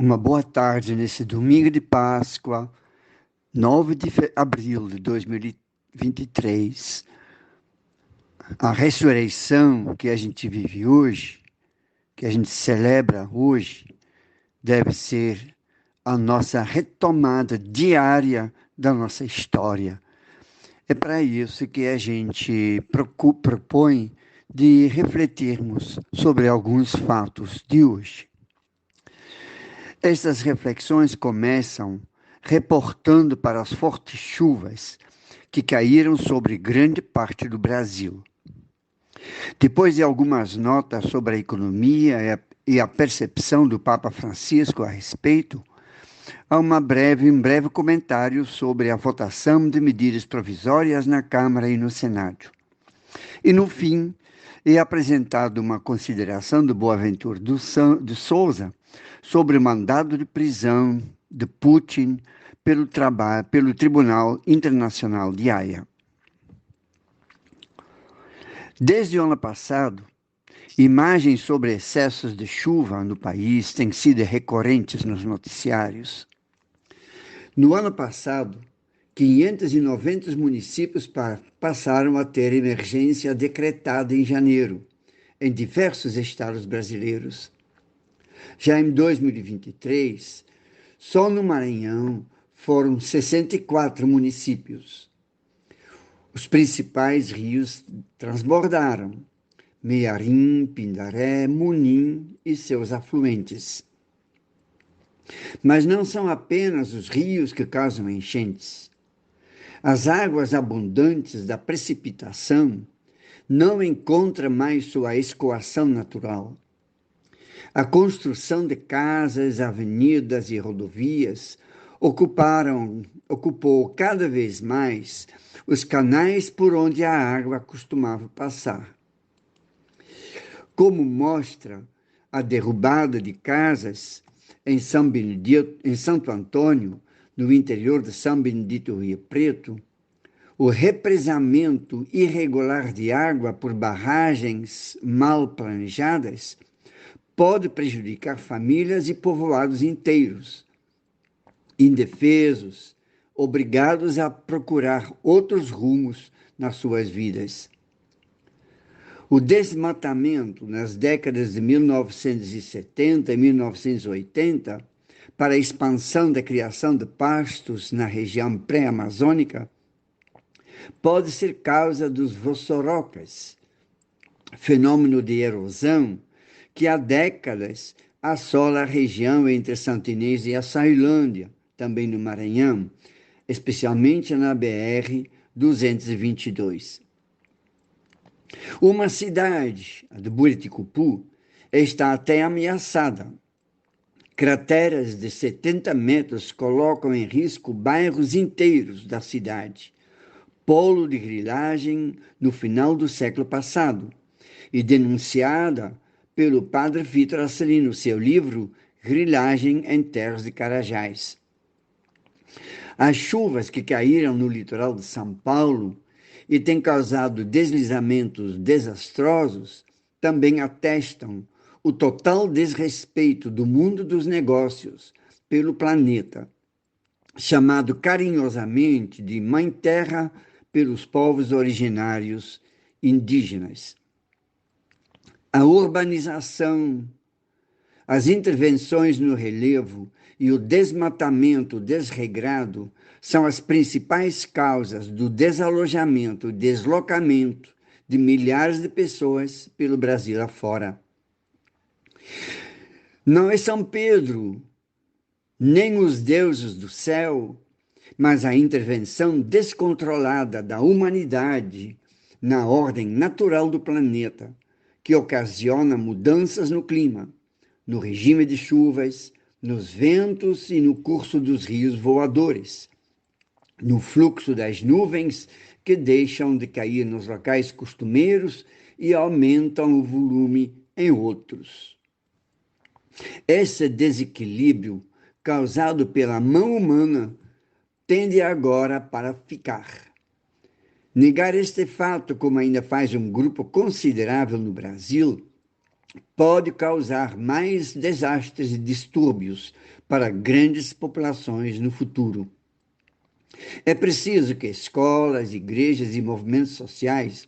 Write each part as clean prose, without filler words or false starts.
Uma boa tarde nesse domingo de Páscoa, 9 de abril de 2023. A ressurreição que a gente vive hoje, que a gente celebra hoje, deve ser a nossa retomada diária da nossa história. É para isso que a gente propõe de refletirmos sobre alguns fatos de hoje. Estas reflexões começam reportando para as fortes chuvas que caíram sobre grande parte do Brasil. Depois de algumas notas sobre a economia e a percepção do Papa Francisco a respeito, há um breve comentário sobre a votação de medidas provisórias na Câmara e no Senado. E, no fim, é apresentada uma consideração do Boaventura de Souza sobre o mandado de prisão de Putin pelo Tribunal Internacional de Haia. Desde o ano passado, imagens sobre excessos de chuva no país têm sido recorrentes nos noticiários. No ano passado, 590 municípios passaram a ter emergência decretada em janeiro, em diversos estados brasileiros. Já em 2023, só no Maranhão foram 64 municípios. Os principais rios transbordaram: Mearim, Pindaré, Munim e seus afluentes. Mas não são apenas os rios que causam enchentes. As águas abundantes da precipitação não encontram mais sua escoação natural. A construção de casas, avenidas e rodovias ocupou cada vez mais os canais por onde a água costumava passar. Como mostra a derrubada de casas em Santo Antônio, no interior de São Benedito Rio Preto, o represamento irregular de água por barragens mal planejadas pode prejudicar famílias e povoados inteiros, indefesos, obrigados a procurar outros rumos nas suas vidas. O desmatamento nas décadas de 1970 e 1980 para a expansão da criação de pastos na região pré-amazônica pode ser causa dos vossorocas, fenômeno de erosão que há décadas assola a região entre Santo Inês e Açailândia, também no Maranhão, especialmente na BR-222. Uma cidade, a de Buriticupu, está até ameaçada. Crateras de 70 metros colocam em risco bairros inteiros da cidade, polo de grilagem no final do século passado, e denunciada pelo padre Vitor Asselin no seu livro Grilagem em Terras de Carajás. As chuvas que caíram no litoral de São Paulo e têm causado deslizamentos desastrosos também atestam o total desrespeito do mundo dos negócios pelo planeta, chamado carinhosamente de Mãe Terra pelos povos originários indígenas. A urbanização, as intervenções no relevo e o desmatamento desregrado são as principais causas do desalojamento e deslocamento de milhares de pessoas pelo Brasil afora. Não é São Pedro, nem os deuses do céu, mas a intervenção descontrolada da humanidade na ordem natural do planeta, que ocasiona mudanças no clima, no regime de chuvas, nos ventos e no curso dos rios voadores, no fluxo das nuvens que deixam de cair nos locais costumeiros e aumentam o volume em outros. Esse desequilíbrio causado pela mão humana tende agora para ficar. Negar este fato, como ainda faz um grupo considerável no Brasil, pode causar mais desastres e distúrbios para grandes populações no futuro. É preciso que escolas, igrejas e movimentos sociais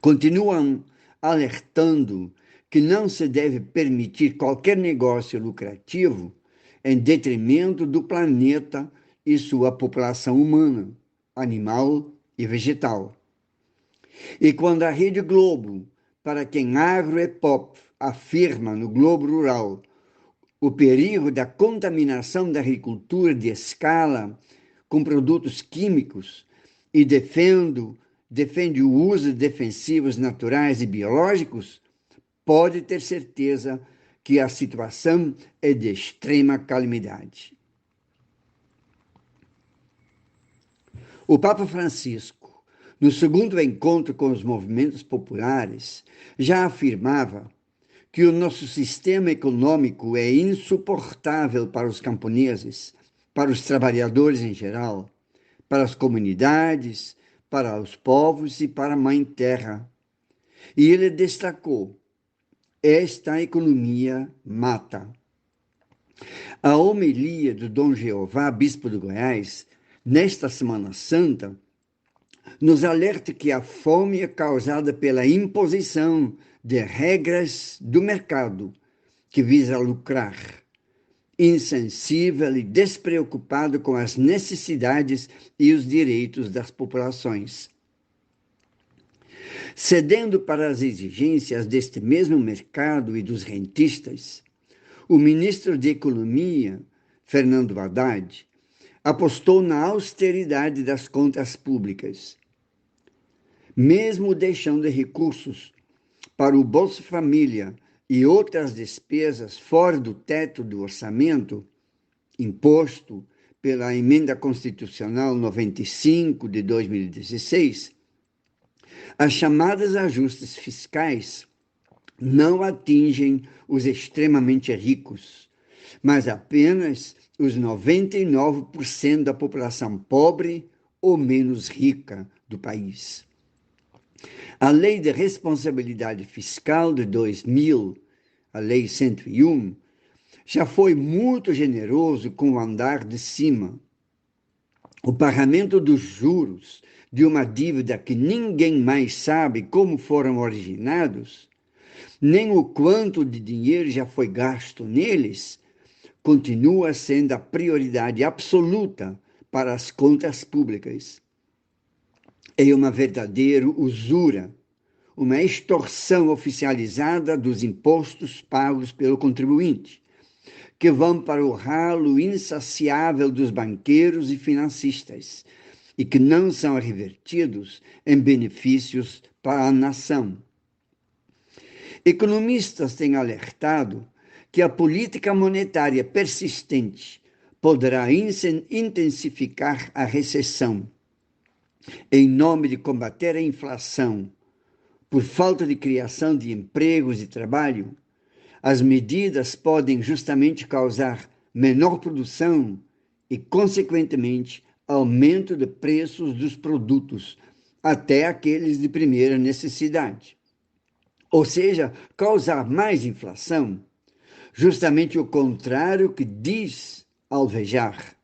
continuam alertando que não se deve permitir qualquer negócio lucrativo em detrimento do planeta e sua população humana, animal e vegetal. E quando a Rede Globo, para quem agro é pop, afirma no Globo Rural o perigo da contaminação da agricultura de escala com produtos químicos e defende o uso de defensivos naturais e biológicos, pode ter certeza que a situação é de extrema calamidade. O Papa Francisco, no segundo encontro com os movimentos populares, já afirmava que o nosso sistema econômico é insuportável para os camponeses, para os trabalhadores em geral, para as comunidades, para os povos e para a Mãe Terra. E ele destacou: esta economia mata. A homilia do Dom Jeová, bispo de Goiás, nesta Semana Santa, nos alerta que a fome é causada pela imposição de regras do mercado que visa lucrar, insensível e despreocupado com as necessidades e os direitos das populações. Cedendo para as exigências deste mesmo mercado e dos rentistas, o ministro de Economia, Fernando Haddad, apostou na austeridade das contas públicas. Mesmo deixando recursos para o Bolsa Família e outras despesas fora do teto do orçamento, imposto pela Emenda Constitucional 95 de 2016, as chamadas ajustes fiscais não atingem os extremamente ricos, mas apenas os 99% da população pobre ou menos rica do país. A Lei de Responsabilidade Fiscal de 2000, a Lei 101, já foi muito generoso com o andar de cima. O pagamento dos juros de uma dívida que ninguém mais sabe como foram originados, nem o quanto de dinheiro já foi gasto neles, continua sendo a prioridade absoluta para as contas públicas. É uma verdadeira usura, uma extorsão oficializada dos impostos pagos pelo contribuinte, que vão para o ralo insaciável dos banqueiros e financistas e que não são revertidos em benefícios para a nação. Economistas têm alertado que a política monetária persistente poderá intensificar a recessão. Em nome de combater a inflação, por falta de criação de empregos e trabalho, as medidas podem justamente causar menor produção e, consequentemente, aumento de preços dos produtos, até aqueles de primeira necessidade. Ou seja, causar mais inflação, justamente o contrário que diz alvejar.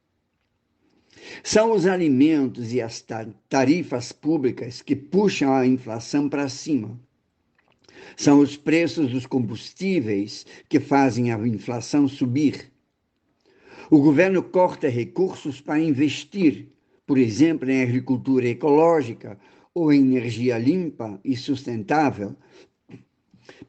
São os alimentos e as tarifas públicas que puxam a inflação para cima. São os preços dos combustíveis que fazem a inflação subir. O governo corta recursos para investir, por exemplo, em agricultura ecológica ou em energia limpa e sustentável.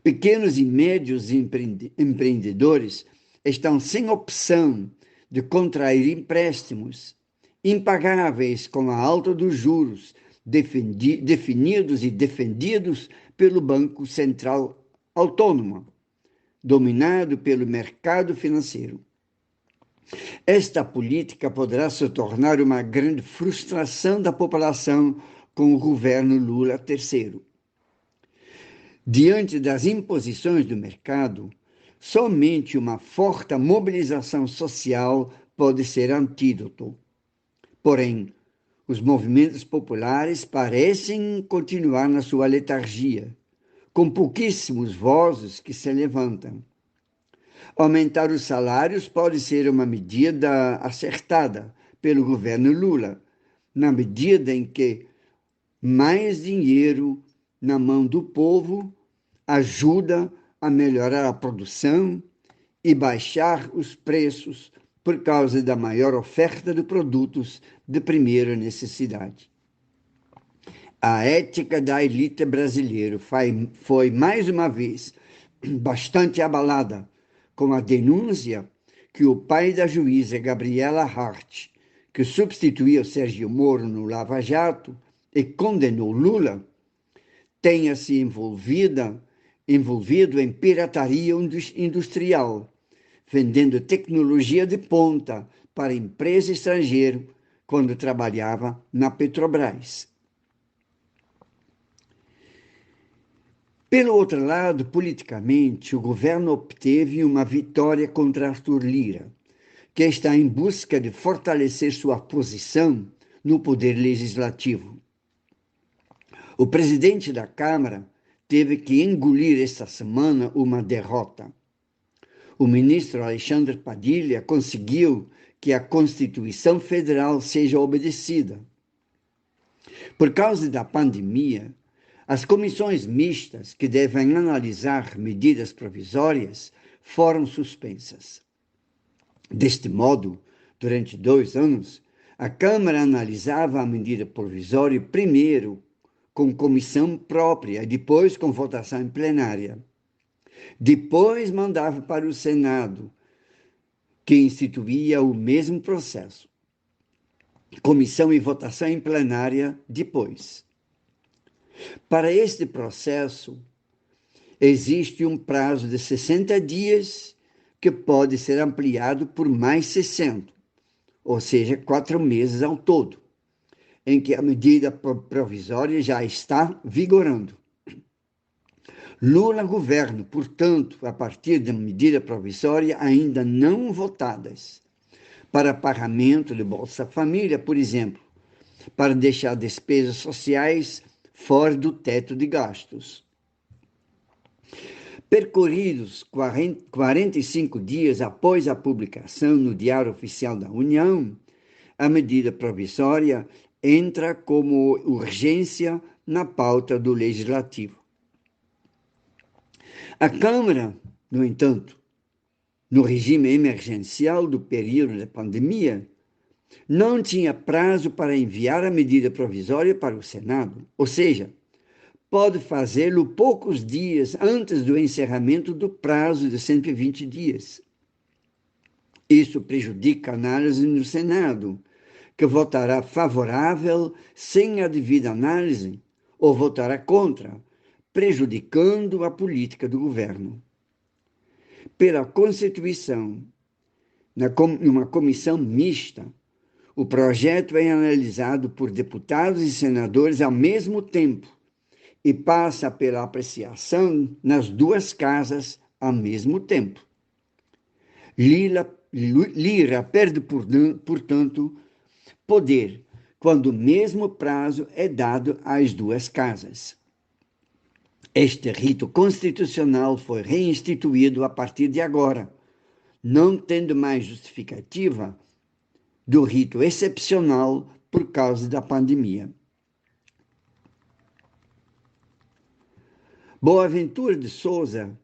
Pequenos e médios empreendedores estão sem opção de contrair empréstimos impagáveis com a alta dos juros definidos e defendidos pelo Banco Central Autônomo, dominado pelo mercado financeiro. Esta política poderá se tornar uma grande frustração da população com o governo Lula III. Diante das imposições do mercado, somente uma forte mobilização social pode ser antídoto. Porém, os movimentos populares parecem continuar na sua letargia, com pouquíssimos vozes que se levantam. Aumentar os salários pode ser uma medida acertada pelo governo Lula, na medida em que mais dinheiro na mão do povo ajuda a melhorar a produção e baixar os preços por causa da maior oferta de produtos de primeira necessidade. A ética da elite brasileira foi mais uma vez bastante abalada com a denúncia que o pai da juíza Gabriela Hart, que substituiu Sérgio Moro no Lava Jato e condenou Lula, tenha se envolvido em pirataria industrial, vendendo tecnologia de ponta para empresa estrangeira quando trabalhava na Petrobras. Pelo outro lado, politicamente, o governo obteve uma vitória contra Arthur Lira, que está em busca de fortalecer sua posição no poder legislativo. O presidente da Câmara teve que engolir esta semana uma derrota. O ministro Alexandre Padilha conseguiu que a Constituição Federal seja obedecida. Por causa da pandemia, as comissões mistas que devem analisar medidas provisórias foram suspensas. Deste modo, durante 2 anos, a Câmara analisava a medida provisória primeiro com comissão própria e depois com votação em plenária. Depois mandava para o Senado, que instituía o mesmo processo. Comissão e votação em plenária depois. Para este processo, existe um prazo de 60 dias que pode ser ampliado por mais 60, ou seja, 4 meses ao todo, em que a medida provisória já está vigorando. Lula governa, portanto, a partir da medida provisória ainda não votadas, para pagamento de Bolsa Família, por exemplo, para deixar despesas sociais fora do teto de gastos. Percorridos 45 dias após a publicação no Diário Oficial da União, a medida provisória entra como urgência na pauta do Legislativo. A Câmara, no entanto, no regime emergencial do período da pandemia, não tinha prazo para enviar a medida provisória para o Senado, ou seja, pode fazê-lo poucos dias antes do encerramento do prazo de 120 dias. Isso prejudica a análise no Senado, que votará favorável sem a devida análise ou votará contra, prejudicando a política do governo. Pela Constituição, numa comissão mista, o projeto é analisado por deputados e senadores ao mesmo tempo e passa pela apreciação nas 2 casas ao mesmo tempo. Lira perde, portanto, poder quando o mesmo prazo é dado às 2 casas. Este rito constitucional foi reinstituído a partir de agora, não tendo mais justificativa do rito excepcional por causa da pandemia. Boaventura de Souza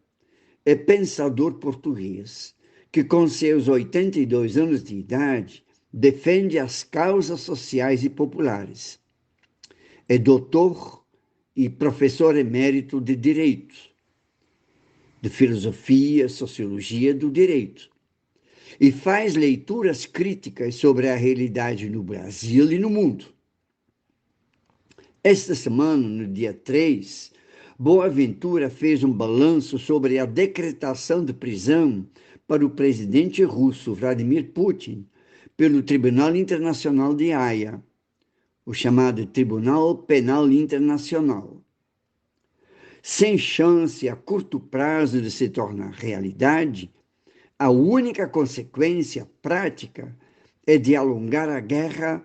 é pensador português que, com seus 82 anos de idade, defende as causas sociais e populares. É doutor e professor emérito de Direito, de Filosofia, Sociologia do Direito, e faz leituras críticas sobre a realidade no Brasil e no mundo. Esta semana, no dia 3, Boaventura fez um balanço sobre a decretação de prisão para o presidente russo Vladimir Putin pelo Tribunal Internacional de Haia, o chamado Tribunal Penal Internacional. Sem chance a curto prazo de se tornar realidade, a única consequência prática é de alongar a guerra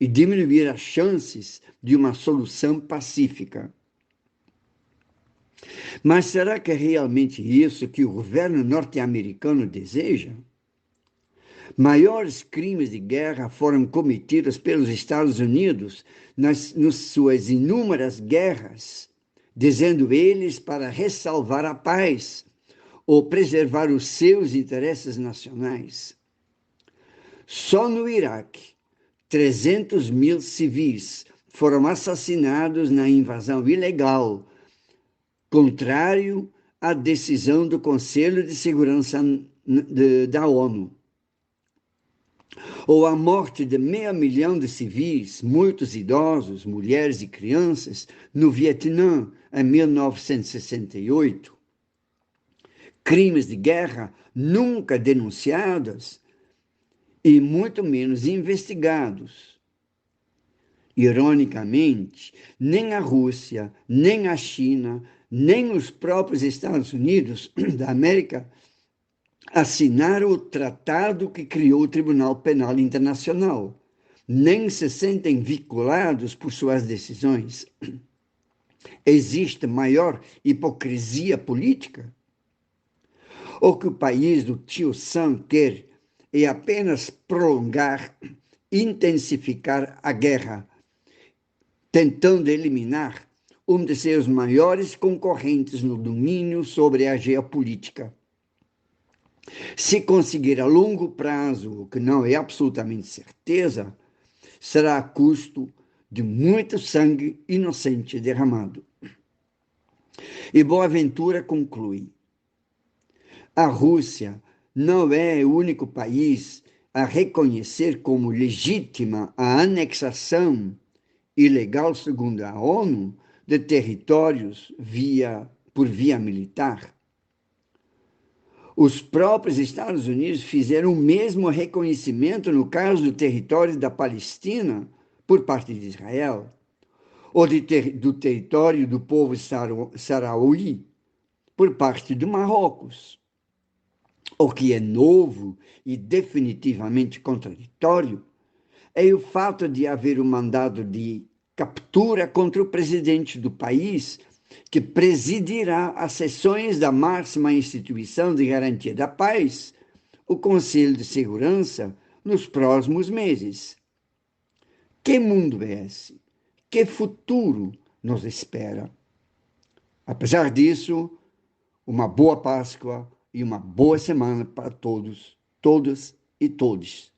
e diminuir as chances de uma solução pacífica. Mas será que é realmente isso que o governo norte-americano deseja? Maiores crimes de guerra foram cometidos pelos Estados Unidos nas suas inúmeras guerras, dizendo eles para ressalvar a paz ou preservar os seus interesses nacionais. Só no Iraque, 300 mil civis foram assassinados na invasão ilegal, contrário à decisão do Conselho de Segurança da ONU. Ou a morte de 500 mil de civis, muitos idosos, mulheres e crianças, no Vietnã, em 1968. Crimes de guerra nunca denunciados e muito menos investigados. Ironicamente, nem a Rússia, nem a China, nem os próprios Estados Unidos da América assinaram o tratado que criou o Tribunal Penal Internacional, nem se sentem vinculados por suas decisões. Existe maior hipocrisia política? O que o país do tio Sam quer é apenas prolongar, intensificar a guerra, tentando eliminar um de seus maiores concorrentes no domínio sobre a geopolítica. Se conseguir a longo prazo, o que não é absolutamente certeza, será a custo de muito sangue inocente derramado. E Boaventura conclui: a Rússia não é o único país a reconhecer como legítima a anexação ilegal, segundo a ONU, de territórios por via militar. Os próprios Estados Unidos fizeram o mesmo reconhecimento no caso do território da Palestina por parte de Israel, ou do território do povo sarauí por parte do Marrocos. O que é novo e definitivamente contraditório é o fato de haver um mandado de captura contra o presidente do país, que presidirá as sessões da máxima instituição de garantia da paz, o Conselho de Segurança, nos próximos meses. Que mundo é esse? Que futuro nos espera? Apesar disso, uma boa Páscoa e uma boa semana para todos, todas e todos.